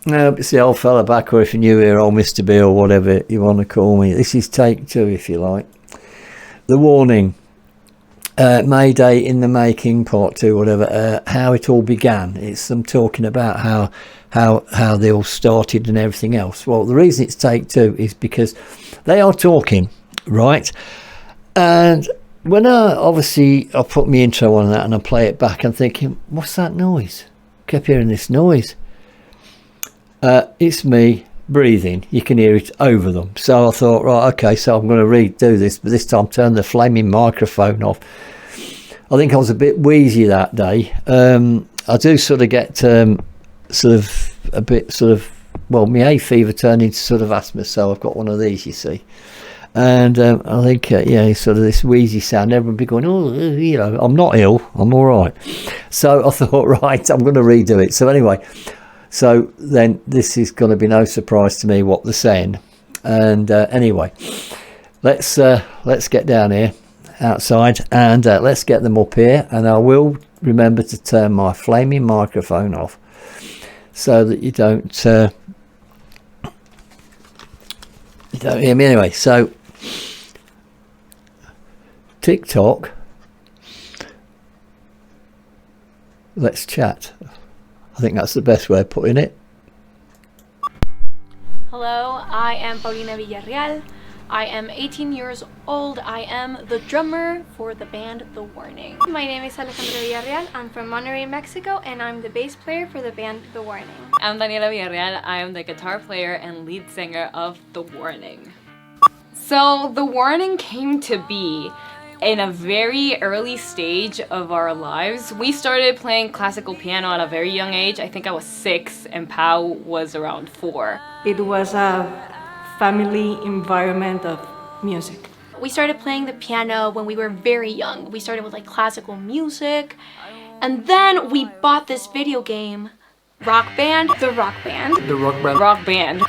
No, it's the old fella back, or if you're new here, old Mr. B, or whatever you want to call me. This is take 2, if you like. The warning. Mayday in the Making, part 2, whatever. How it all began. It's them talking about how they all started and everything else. Well, the reason it's take 2 is because they are talking, right? And when I put my intro on that and I play it back, I'm thinking, what's that noise? Kept hearing this noise. It's me breathing. You can hear it over them. So I thought, right, okay, so I'm going to redo this, but this time turn the flaming microphone off. I think I was a bit wheezy that day. I do sort of get well, my hay fever turned into sort of asthma, so I've got one of these, you see. And I think, sort of this wheezy sound. Everyone be going, oh, you know, I'm not ill, I'm all right. So I thought, right, I'm going to redo it. So anyway, so then this is going to be no surprise to me what they're saying. And anyway, let's get down here outside and let's get them up here. And I will remember to turn my flaming microphone off so that you don't hear me anyway. So TikTok, let's chat. I think that's the best way of putting it. Hello, I am Paulina Villarreal. I am 18 years old. I am the drummer for the band The Warning. My name is Alejandra Villarreal. I'm from Monterrey, Mexico, and I'm the bass player for the band The Warning. I'm Daniela Villarreal. I am the guitar player and lead singer of The Warning. So The Warning came to be in a very early stage of our lives. We started playing classical piano at a very young age. I think I was 6 and Pau was around 4. It was a family environment of music. We started playing the piano when we were very young. We started with like classical music, and then we bought this video game, Rock Band, the Rock Band. The Rock Band. Rock Band.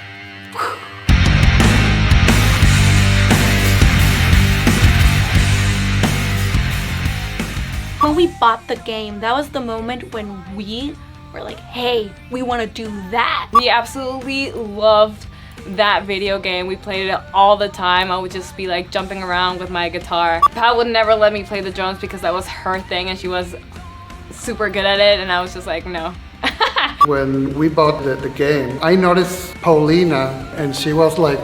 When we bought the game, that was the moment when we were like, hey, we want to do that. We absolutely loved that video game. We played it all the time. I would just be like jumping around with my guitar. Pat would never let me play the drums because that was her thing and she was super good at it, and I was just like, no. When we bought the game, I noticed Paulina, and she was like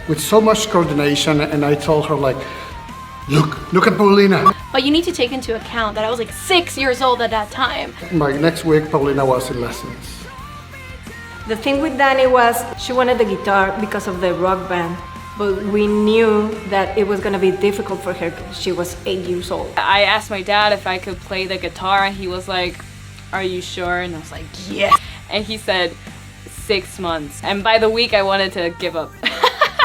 with so much coordination, and I told her like, look at Paulina. But you need to take into account that I was like 6 years old at that time. By next week, Paulina was in lessons. The thing with Dani was she wanted the guitar because of the rock band, but we knew that it was going to be difficult for her because she was 8 years old. I asked my dad if I could play the guitar and he was like, are you sure? And I was like, yes. And he said 6 months. And by the week I wanted to give up.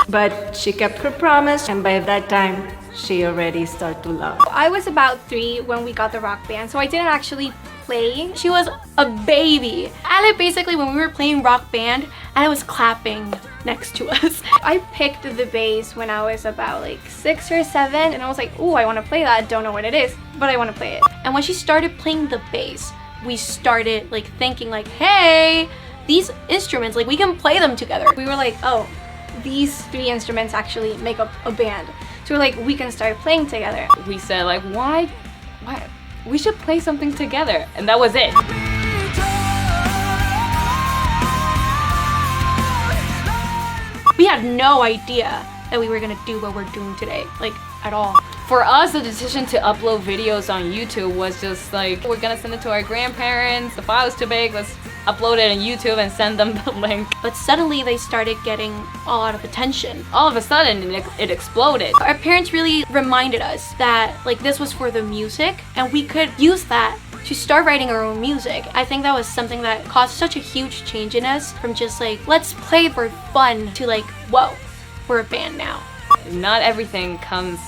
But she kept her promise, and by that time she already started to love. I was about 3 when we got the Rock Band, so I didn't actually play. She was a baby. Ale basically, when we were playing Rock Band, Ale was clapping next to us. I picked the bass when I was about like 6 or 7, and I was like, ooh, I want to play that. I don't know what it is, but I want to play it. And when she started playing the bass, we started like thinking like, hey, these instruments, like we can play them together. We were like, oh, these 3 instruments actually make up a band. So we're like, we can start playing together. We said like, why? We should play something together. And that was it. We had no idea that we were gonna do what we're doing today, like at all. For us, the decision to upload videos on YouTube was just like, we're gonna send it to our grandparents. The file is too big, let's upload it on YouTube and send them the link. But suddenly they started getting a lot of attention. All of a sudden, it exploded. Our parents really reminded us that like this was for the music and we could use that to start writing our own music. I think that was something that caused such a huge change in us, from just like, let's play for fun, to like, whoa, we're a band now. Not everything comes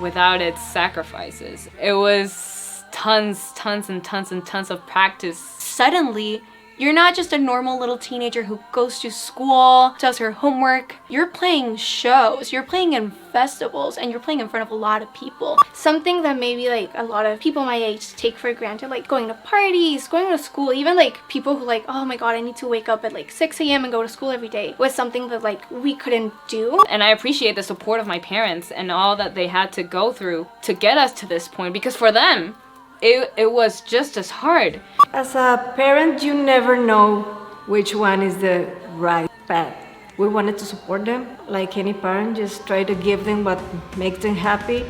without its sacrifices. It was tons and tons of practice. Suddenly, You're not just a normal little teenager who goes to school, does her homework. You're playing shows, you're playing in festivals, and you're playing in front of a lot of people. Something that maybe like a lot of people my age take for granted, like going to parties, going to school, even like people who like, oh my god, I need to wake up at like 6 a.m. and go to school every day, was something that like we couldn't do. And I appreciate the support of my parents and all that they had to go through to get us to this point, because for them, it was just as hard. As a parent, you never know which one is the right path. We wanted to support them, like any parent, just try to give them what makes them happy.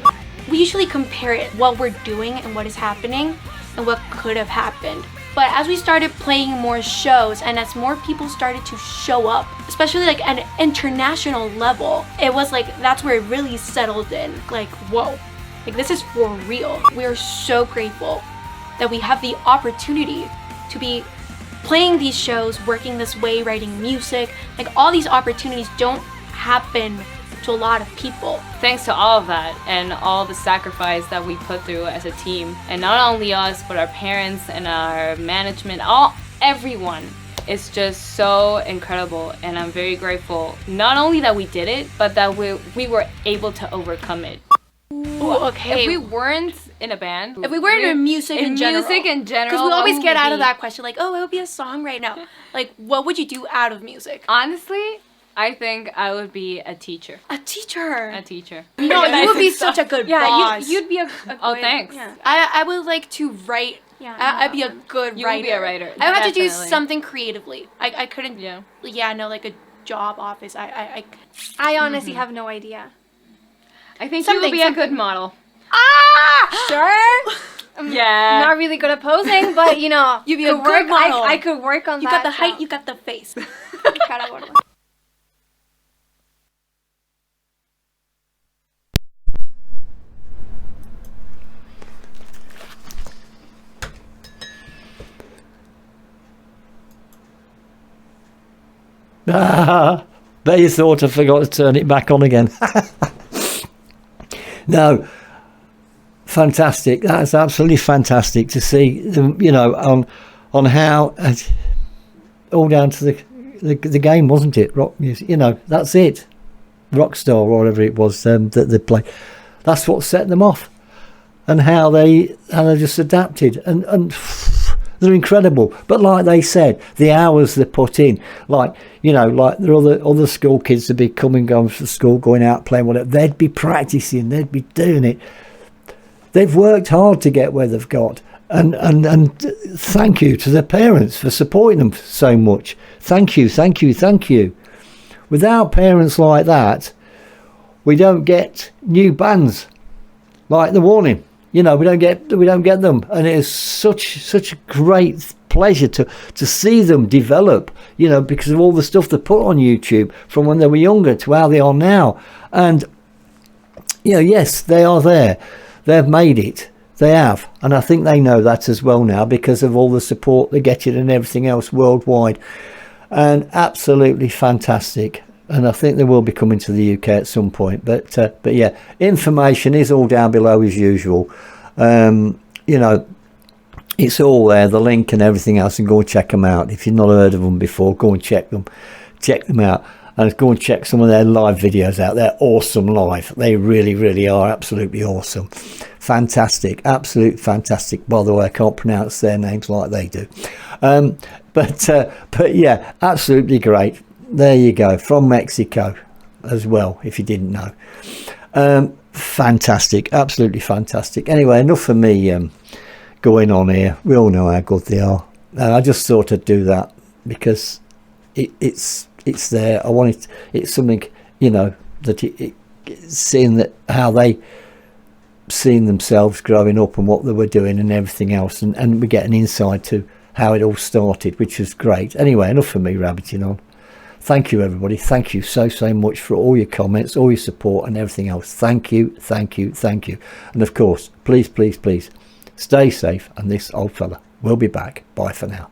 We usually compare it, what we're doing and what is happening and what could have happened. But as we started playing more shows and as more people started to show up, especially like at an international level, it was like that's where it really settled in. Like, whoa, like this is for real. We are so grateful that we have the opportunity to be playing these shows, working this way, writing music. Like all these opportunities don't happen to a lot of people. Thanks to all of that and all the sacrifice that we put through as a team, and not only us but our parents and our management, everyone is just so incredible, and I'm very grateful not only that we did it but that we were able to overcome it. Ooh, okay. If we weren't in a band, if we weren't in music in general, because we always get out of that question like, oh, I would be a songwriter now. Like, what would you do out of music? Honestly, I think I would be a teacher. A teacher. A teacher. No, you would be such a good boss. You'd be a Oh, good, thanks. Yeah. I would like to write. Yeah, I'd be a good You writer. would be a writer. I would have to do Definitely. something creatively. I couldn't. Yeah. No, like a job office. I honestly have no idea. I think you would be a good model. Sure. Yeah. Not really good at posing, but you know, You'd be a could good model. I could work on You that. got the height. You got the face. Cara gorda. Bet you thought I forgot to turn it back on again. No, fantastic. That's absolutely fantastic to see them, you know, on how all down to the game, wasn't it? Rock music, you know, that's it. Rockstar or whatever it was that they play. That's what set them off, and how they just adapted, and they're incredible. But like they said, the hours they put in, like, you know, like there are other school kids would be coming, going to school, going out, playing whatever. They'd be practicing, they'd be doing it. They've worked hard to get where they've got. And thank you to their parents for supporting them so much. Thank you, thank you, thank you. Without parents like that, we don't get new bands like The Warning. You know, we don't get them, and it is such a great pleasure to see them develop. You know, because of all the stuff they put on YouTube from when they were younger to how they are now. And you know, yes, they are there. They've made it. They have, and I think they know that as well now because of all the support they're getting and everything else worldwide. And absolutely fantastic. And I think they will be coming to the UK at some point. But yeah, information is all down below as usual. You know, it's all there, the link and everything else, and go and check them out. If you've not heard of them before, go and check them out. And go and check some of their live videos out. They're awesome live. They really are absolutely awesome. Fantastic, absolute fantastic. By the way, I can't pronounce their names like they do. But yeah, absolutely great. There you go, from Mexico as well, if you didn't know. Fantastic, absolutely fantastic. Anyway, enough for me going on here. We all know how good they are. I just thought I'd do that because it's there. I wanted, it's something, you know, that seeing that how they seen themselves growing up and what they were doing and everything else, and we get an insight to how it all started, which is great. Anyway, enough for me rabbiting on. Thank you, everybody. Thank you so much for all your comments, all your support and everything else. Thank you. And of course, please stay safe, and this old fella will be back. Bye for now.